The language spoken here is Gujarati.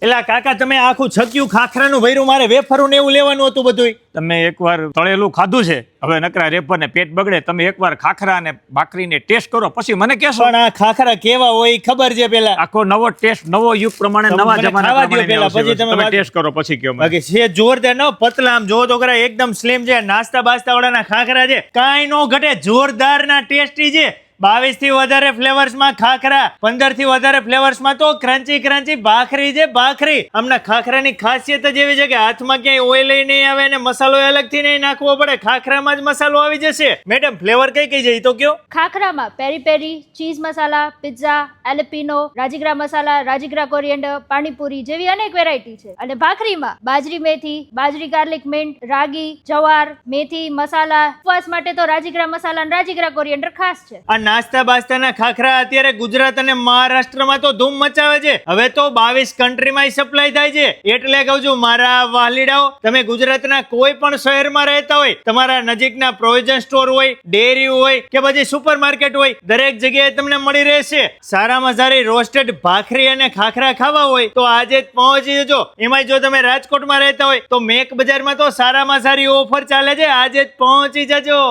એલા કાકા તમે આખું છક્યું ખાખરાનું ભર્યું, મારે વેફરું ને એવું લેવાનું હતું બધું. તમે એકવાર તળેલું ખાધું છે, હવે નકરા રેપર ને પેટ બગડે. તમે એકવાર ખાખરા અને ભાખરીને ટેસ્ટ કરો પછી મને કહેશો. પણ આ ખાખરા કેવા હોય ઈ ખબર છે પેલા. આખો નવો ટેસ્ટ, નવો યુગ પ્રમાણે, નવા જમાના પ્રમાણે આવશે. પછી તમે ટેસ્ટ કરો પછી કયો મને. બાકી છે જોરદાર ન પતલા, આમ જો તો ખરા એકદમ સ્લિમ છે. નાસ્તા બાસ્તા વાળાના ખાખરા છે, કાંઈ નો ઘટે, જોરદાર ના ટેસ્ટી છે. 22 થી વધારે ફ્લેવર્સ માં ખાખરા, 15 થી વધારે ફ્લેવર્સ માં તો ક્રન્ચી ક્રન્ચી ભાખરી છે, ભાખરી. આમના ખાખરાની ખાસિયત જ એવી છે કે હાથમાં ક્યાંય ઓઇલ નહીં આવે અને મસાલો અલગથી નહીં નાખવો પડે, ખાખરામાં જ મસાલો આવી જશે. મેડમ ફ્લેવર કઈ કઈ છે ઈ તો કયો. ખાખરામાં પેરી પેરી, ચીઝ મસાલા, પિઝા, એલપીનો, રાજગરા મસાલા, રાજગરા કોરિએન્ડર, પાણીપુરી જેવી અનેક વેરાયટી છે. અને ભાખરીમાં બાજરી મેથી, બાજરી ગાર્લિક મિન્ટ, રાગી, જવાર, મેથી મસાલા. ઉપવાસ માટે તો રાજગરા મસાલા અને રાજગરા કોરિએન્ડર ખાસ છે. નાસ્તા બાસ્તાના ખાખરા અત્યારે ગુજરાત અને મહારાષ્ટ્રમાં તો ધૂમ મચાવે છે. હવે તો 22 કન્ટ્રીમાં સપ્લાય થાય છે. એટલે કહું છું મારા વાલીડાઓ, તમે ગુજરાતના કોઈ પણ શહેરમાં રહેતા હોય, તમારા નજીકના પ્રોવિઝન સ્ટોર હોય, ડેરી હોય કે પછી સુપર માર્કેટ હોય, દરેક જગ્યાએ તમને મળી રહેશે. સારામાં સારી રોસ્ટેડ ભાખરી અને ખાખરા ખાવા હોય તો આજે જ પહોંચી જજો. એમાં જો તમે રાજકોટમાં રહેતા હોય તો મેક બજારમાં તો સારામાં સારી ઓફર ચાલે છે, આજે જ પહોંચી જજો.